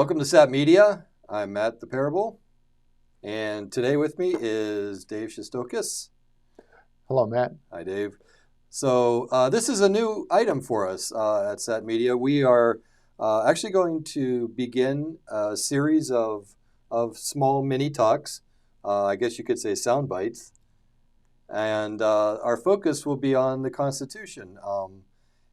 Welcome to SAT Media. I'm Matt the Parable, and today with me is Dave Shestokas. Hello, Matt. Hi, Dave. So this is a new item for us at SAT Media. We are actually going to begin a series of small mini talks. I guess you could say sound bites. And our focus will be on the Constitution.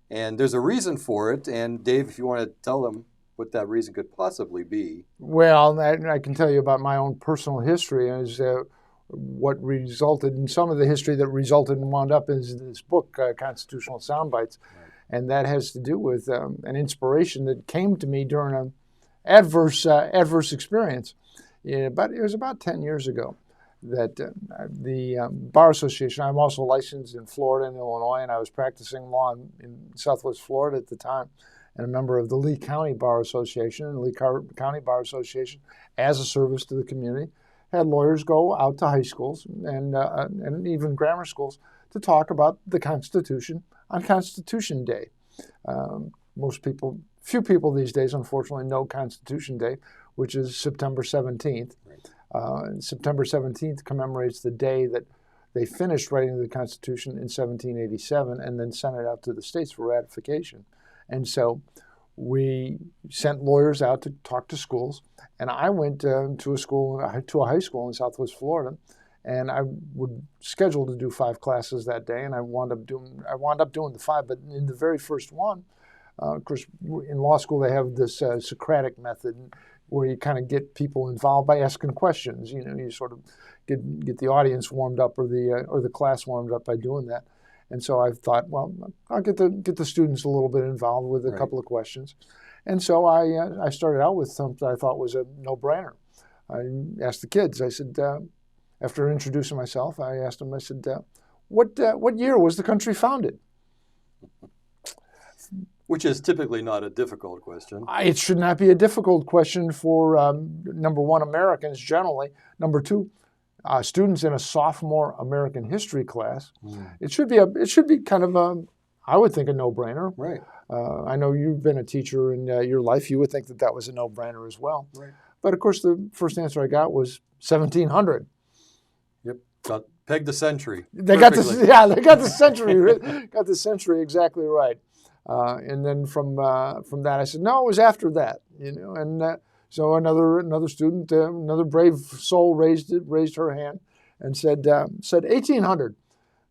And there's a reason for it. And Dave, if you want to tell them what that reason could possibly be. Well, I can tell you about my own personal history as what resulted in some of the history that resulted and wound up in this book, Constitutional Soundbites. Right. And that has to do with an inspiration that came to me during an adverse experience. But it was about 10 years ago that the Bar Association, I'm also licensed in Florida and Illinois, and I was practicing law in Southwest Florida at the time, and a member of the Lee County Bar Association. And Lee County Bar Association, as a service to the community, had lawyers go out to high schools and even grammar schools to talk about the Constitution on Constitution Day. Few people these days, unfortunately, know Constitution Day, which is September 17th. September 17th commemorates the day that they finished writing the Constitution in 1787 and then sent it out to the states for ratification. And so we sent lawyers out to talk to schools, and I went to a high school in Southwest Florida, and I would schedule to do 5 classes that day, and I wound up doing the 5. But in the very first one, of course, in law school they have this Socratic Method, where you kind of get people involved by asking questions. You sort of get the audience warmed up or the class warmed up by doing that. And so I thought, well, I'll get the students a little bit involved with a couple of questions. And so I started out with something I thought was a no-brainer. I asked the kids. I said, after introducing myself, I asked them. I said, what year was the country founded? Which is typically not a difficult question. It should not be a difficult question for, number one, Americans generally. Number two, students in a sophomore American history class. It should be kind of I would think, a no-brainer. Right. I know you've been a teacher in your life. You would think that was a no-brainer as well. Right. But of course, the first answer I got was 1700. Yep. Peg the century. They got the century. Got the century exactly right. And then from that, I said, no, it was after that, And so another student, another brave soul raised her hand and said 1800.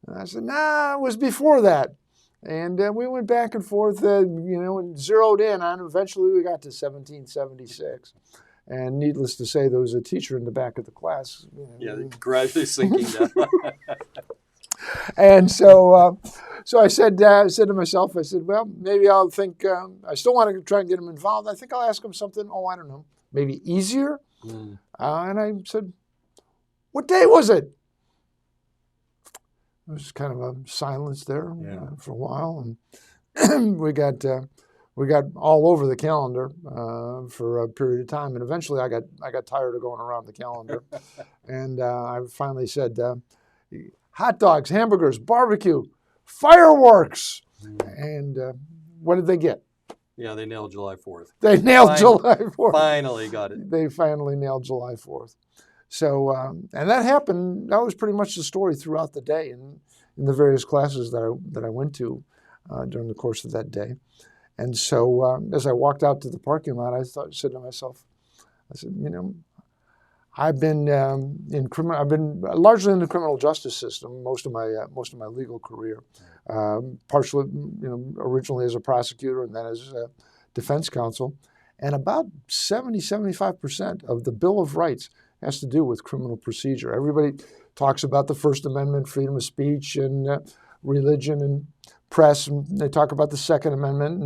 And I said, nah, it was before that. And we went back and forth, and zeroed in on. Eventually, we got to 1776. And needless to say, there was a teacher in the back of the class. Gradually sinking down. And so I said to myself, well, maybe I'll think, I still want to try and get them involved. I think I'll ask them something, I don't know, maybe easier. And I said, what day was it? There was kind of a silence there for a while. And we got all over the calendar for a period of time. And eventually I got tired of going around the calendar. And I finally said, hot dogs, hamburgers, barbecue, fireworks. And what did they get? Yeah, they nailed July 4th. They nailed July 4th. Finally got it. They finally nailed July 4th. So, and that happened, that was pretty much the story throughout the day in the various classes that I went to during the course of that day. And so as I walked out to the parking lot, I said to myself, I've been largely in the criminal justice system most of my legal career, partially, originally as a prosecutor and then as a defense counsel, and about 75% of the Bill of Rights has to do with criminal procedure. Everybody talks about the First Amendment, freedom of speech, and religion and press, and they talk about the Second Amendment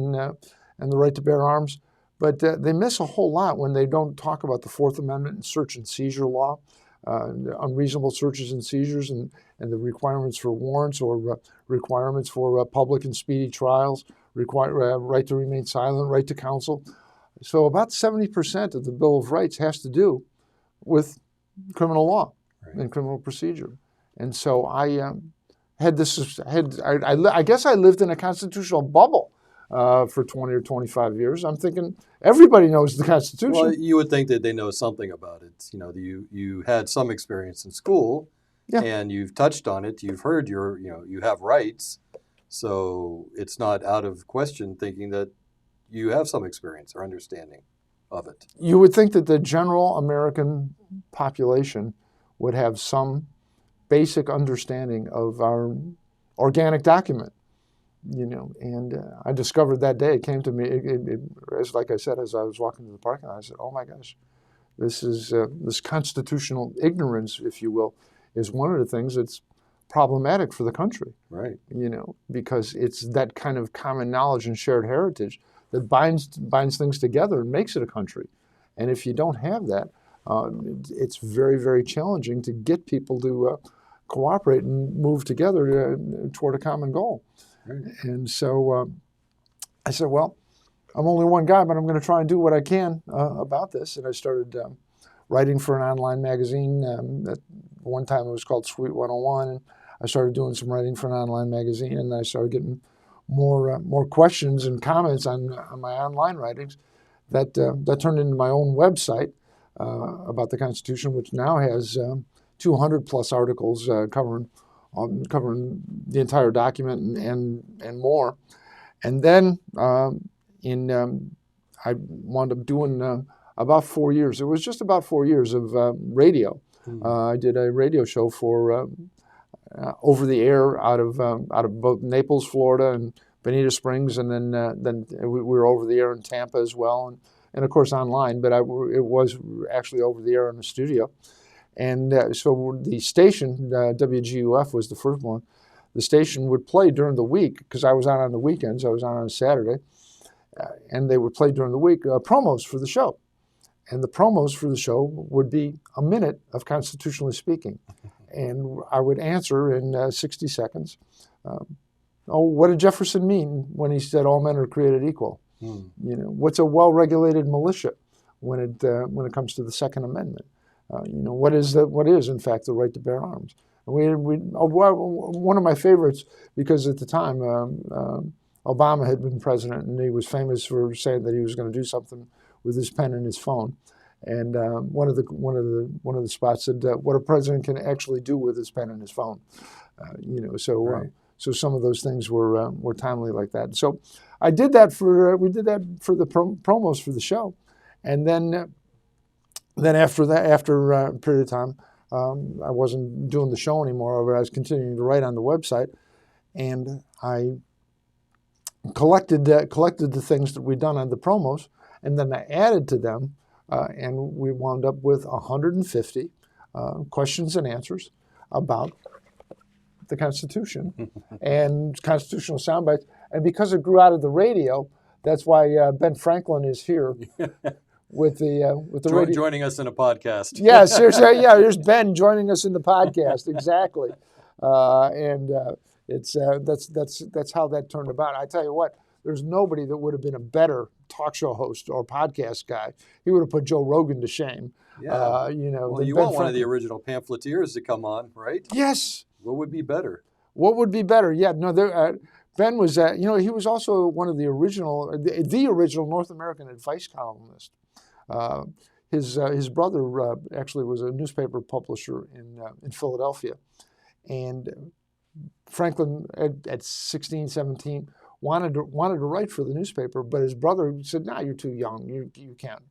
and the right to bear arms. But they miss a whole lot when they don't talk about the Fourth Amendment and search and seizure law, unreasonable searches and seizures, and the requirements for warrants or requirements for public and speedy trials, right to remain silent, right to counsel. So about 70% of the Bill of Rights has to do with criminal law and criminal procedure. And so I guess I lived in a constitutional bubble for 20 or 25 years. I'm thinking everybody knows the Constitution. Well, you would think that they know something about it. You had some experience in school, Yeah. and you've touched on it. You've heard you have rights, so it's not out of question thinking that you have some experience or understanding of it. You would think that the general American population would have some basic understanding of our organic document, and I discovered that day. It came to me, as like I said, as I was walking to the parking lot, I said, oh my gosh, this constitutional ignorance, if you will, is one of the things that's problematic for the country. Right. Because it's that kind of common knowledge and shared heritage that binds things together and makes it a country. And if you don't have that, it's very, very challenging to get people to cooperate and move together toward a common goal. Right. And so I said, well, I'm only one guy, but I'm going to try and do what I can about this. And I started writing for an online magazine. At one time it was called Sweet 101. And I started doing some writing for an online magazine, and I started getting more questions and comments on my online writings. That turned into my own website about the Constitution, which now has 200 plus articles covering the entire document and more. And then I wound up doing about 4 years. It was just about 4 years of radio. I did a radio show for over the air out of both Naples, Florida, and Bonita Springs, and then we were over the air in Tampa as well, and of course online. But it was actually over the air in the studio, and so the station WGUF was the first one. The station would play during the week because I was on the weekends. I was on a Saturday, and they would play during the week promos for the show. And the promos for the show would be a minute of constitutionally speaking. And I would answer in 60 seconds. What did Jefferson mean when he said all men are created equal? What's a well-regulated militia when it comes to the Second Amendment? What is in fact the right to bear arms? One of my favorites, because at the time Obama had been president, and he was famous for saying that he was going to do something with his pen and his phone. And one of the spots said what a president can actually do with his pen and his phone. Right. So some of those things were timely like that. So we did that for the promos for the show, and then after a period of time, I wasn't doing the show anymore. But I was continuing to write on the website, and I collected the things that we'd done on the promos, and then I added to them, and we wound up with 150 questions and answers about the Constitution and constitutional soundbites. And because it grew out of the radio, that's why Ben Franklin is here with the radio. Joining us in a podcast. Yeah, seriously. Yeah, here's Ben joining us in the podcast. Exactly. It's that's how that turned about. I tell you what, there's nobody that would have been a better talk show host or podcast guy. He would have put Joe Rogan to shame. Yeah. Well, you want one of the original pamphleteers to come on, right? Yes. What would be better? What would be better? Yeah. No. Ben was. He was also one of the original North American advice columnists. His brother actually was a newspaper publisher in Philadelphia, and Franklin at 16, 17 wanted to write for the newspaper, but his brother said, "No, you're too young. You can't.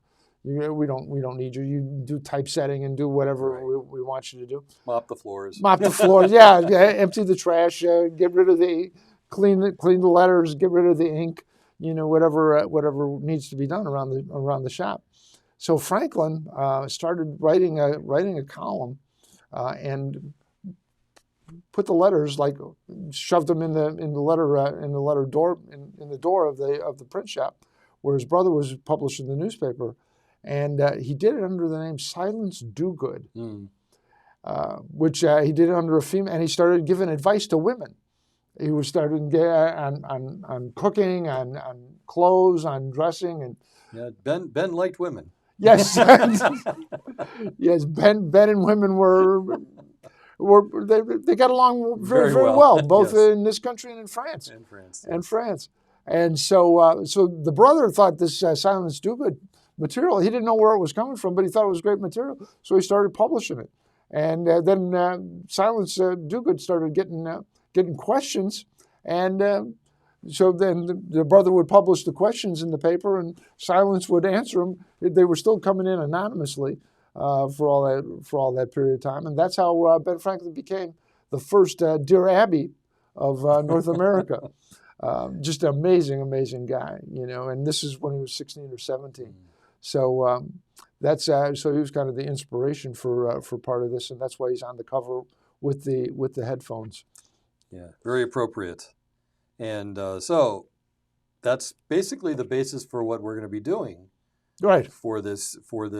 We don't need you. You do typesetting and do whatever we want you to do. Mop the floors. Yeah. Empty the trash. Get rid of clean the letters. Get rid of the ink. Whatever needs to be done around the shop." So Franklin started writing a column and put the letters, shoved them in the letter door in the door of the print shop where his brother was publishing the newspaper, and he did it under the name Silence Dogood, which he did it under a female, and he started giving advice to women. He was starting on cooking, on clothes, on dressing, and Ben liked women. Yes, yes. Ben and women they got along very well, both in this country and in France. And France. And so the brother thought this Silence Dogood material, he didn't know where it was coming from, but he thought it was great material, so he started publishing it. And then Silence Dogood started getting questions, and so then the brother would publish the questions in the paper, and Silence would answer them. They were still coming in anonymously for all that period of time, and that's how Ben Franklin became the first Dear Abby of North America. Just an amazing guy, And this is when he was 16 or 17. So so he was kind of the inspiration for part of this, and that's why he's on the cover with the headphones. Yeah, very appropriate. And so that's basically the basis for what we're going to be doing. Right. For this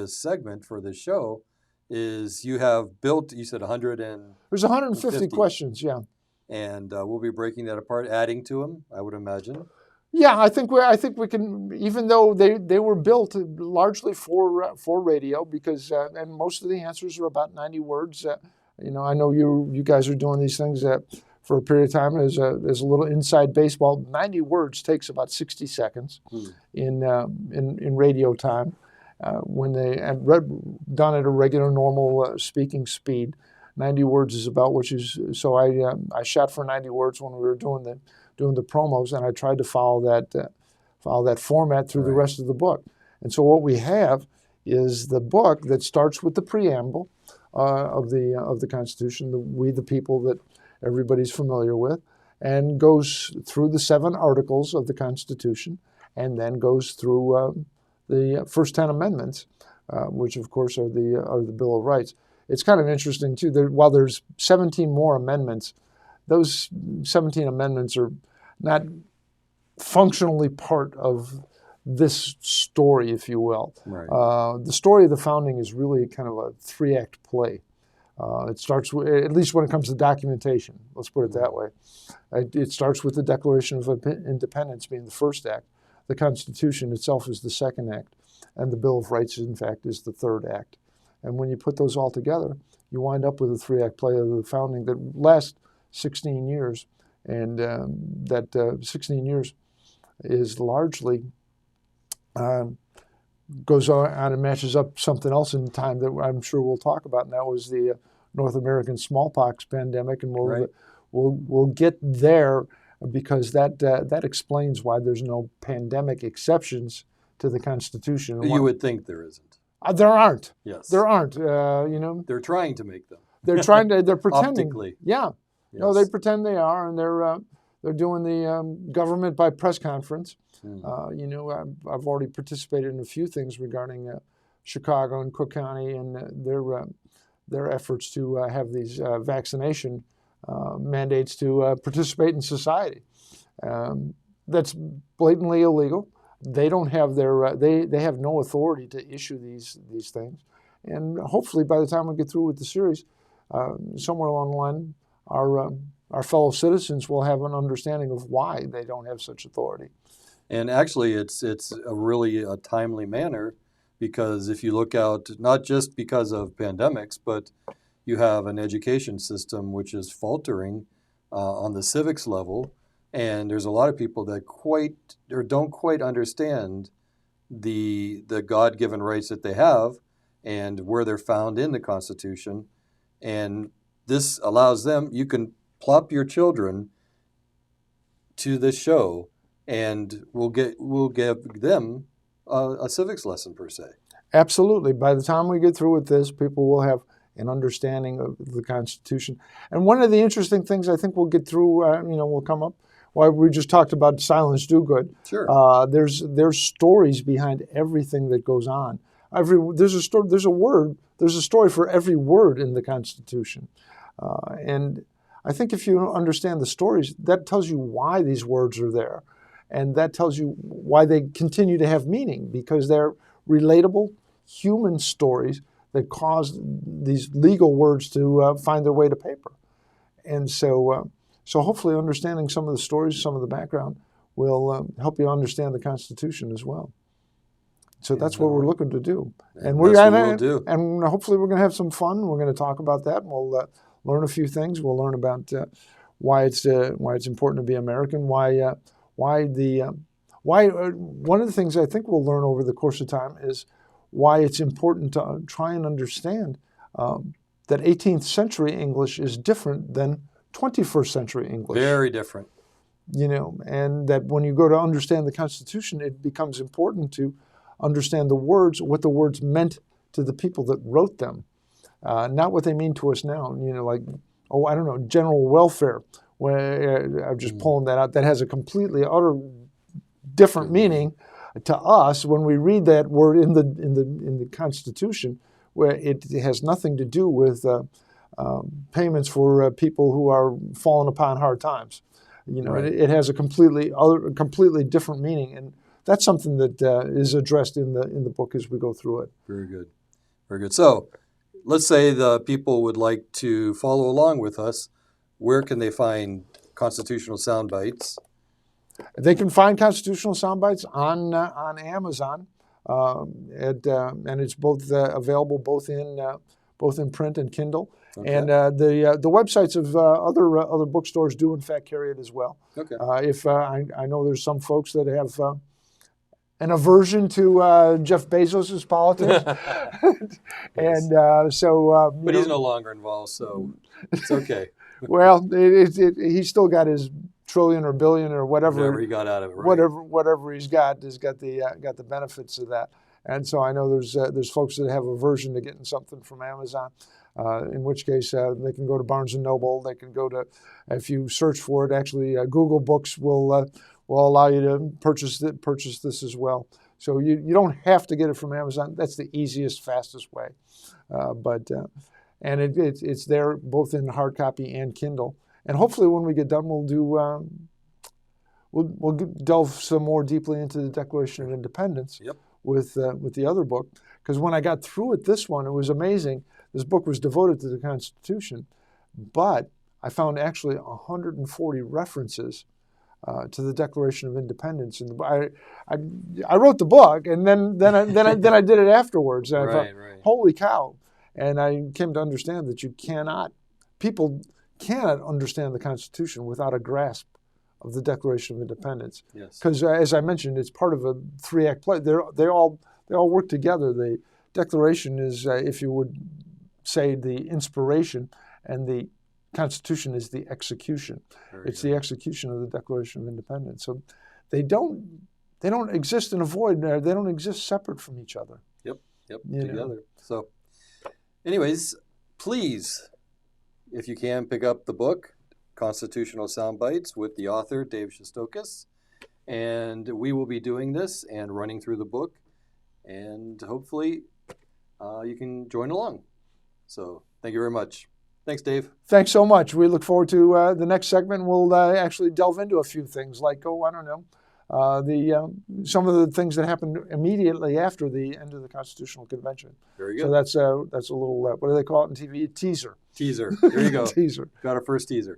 segment, for this show, is you have built, you said 100 and... There's 150 questions, yeah. And we'll be breaking that apart, adding to them, I would imagine. Yeah, I think we can, even though they were built largely for radio, because and most of the answers are about 90 words. I know you guys are doing these things for a period of time. As a little inside baseball, 90 words takes about 60 seconds in radio time. When they done at a regular normal speaking speed, 90 words is about what you. So I shot for 90 words when we were doing the promos, and I tried to follow that format through the rest of the book. And so what we have is the book that starts with the preamble of the Constitution, We the People, that everybody's familiar with, and goes through the 7 articles of the Constitution, and then goes through the first 10 amendments, which of course are the Bill of Rights. It's kind of interesting too. While there's 17 more amendments, those 17 amendments are not functionally part of this story, if you will. Right. The story of the founding is really kind of a 3-act play. It starts with, at least when it comes to documentation, let's put it that way. It starts with the Declaration of Independence being the first act. The Constitution itself is the second act, and the Bill of Rights, in fact, is the third act. And when you put those all together, you wind up with a 3-act play of the founding that lasts 16 years. And that 16 years is largely goes on and matches up something else in time that I'm sure we'll talk about, and that was the North American smallpox pandemic, and we'll get there because that explains why there's no pandemic exceptions to the Constitution. You would think there isn't. There aren't. Yes. There aren't. They're trying to make them. They're trying to. They're pretending. Optically. Yeah. Yes. No, they pretend they are, and they're doing the government by press conference. I've already participated in a few things regarding Chicago and Cook County and their efforts to have these vaccination mandates to participate in society. That's blatantly illegal. They don't have they have no authority to issue these things, and hopefully by the time we get through with the series, somewhere along the line, our fellow citizens will have an understanding of why they don't have such authority. And actually, it's a really timely manner, because if you look out, not just because of pandemics, but you have an education system which is faltering on the civics level, and there's a lot of people that don't quite understand the God-given rights that they have and where they're found in the Constitution, and this allows them. You can plop your children to this show, and we'll give them a civics lesson per se. Absolutely. By the time we get through with this, people will have an understanding of the Constitution. And one of the interesting things I think we'll get through, will come up. Well, we just talked about Silence Dogood. Sure. There's stories behind everything that goes on. There's a story for every word in the Constitution, and I think if you understand the stories, that tells you why these words are there. And that tells you why they continue to have meaning, because they're relatable human stories that caused these legal words to find their way to paper. And so hopefully understanding some of the stories, some of the background, will help you understand the Constitution as well. So that's what we're looking to do. And that's what we'll do. And hopefully we're going to have some fun. We're going to talk about that, and we'll learn a few things. We'll learn about why it's important to be American, why why one of the things I think we'll learn over the course of time is why it's important to try and understand that 18th century English is different than 21st century English. Very different. And that when you go to understand the Constitution, it becomes important to understand the words, what the words meant to the people that wrote them, not what they mean to us now. Like, I don't know, general welfare. I'm just pulling that out. That has a completely, utter different meaning to us when we read that word in the Constitution, where it has nothing to do with payments for people who are fallen upon hard times. Right. It has a completely different meaning, and that's something that is addressed in the book as we go through it. Very good, very good. So, let's say the people would like to follow along with us. Where can they find constitutional sound bites? They can find constitutional sound bites on Amazon, and it's both available both in print and Kindle. Okay. And the websites of other bookstores do in fact carry it as well. Okay. I know there's some folks that have an aversion to Jeff Bezos's politics, and so. But he's no longer involved, so it's okay. Well, he's still got his trillion or billion or whatever he got out of it. Right? Whatever he's got the benefits of that. And so I know there's folks that have aversion to getting something from Amazon. In which case they can go to Barnes and Noble. They can go to, if you search for it, actually Google Books will allow you to purchase this as well. So you don't have to get it from Amazon. That's the easiest, fastest way. And it's there both in hard copy and Kindle. And hopefully when we get done, we'll delve some more deeply into the Declaration of Independence. Yep. With the other book, because when I got through with this one, it was amazing. This book was devoted to the Constitution, but I found actually 140 references to the Declaration of Independence. And I wrote the book, and then I did it afterwards. And I thought, holy cow! And I came to understand that people cannot understand the Constitution without a grasp of the Declaration of Independence. Yes. Because as I mentioned, it's part of a 3-act play. They all work together. The Declaration is, if you would say, the inspiration, and the Constitution is the execution. It's the execution of the Declaration of Independence. So they don't exist in a void. They don't exist separate from each other. Yep. Together. So, anyways, please, if you can, pick up the book, Constitutional Soundbites, with the author, David Shestokas. And we will be doing this and running through the book. And hopefully you can join along. So thank you very much. Thanks, Dave. Thanks so much. We look forward to the next segment. We'll actually delve into a few things like, some of the things that happened immediately after the end of the Constitutional Convention. Very good. So that's a little, what do they call it in TV? Teaser. Teaser. There you go. Teaser. Got our first teaser.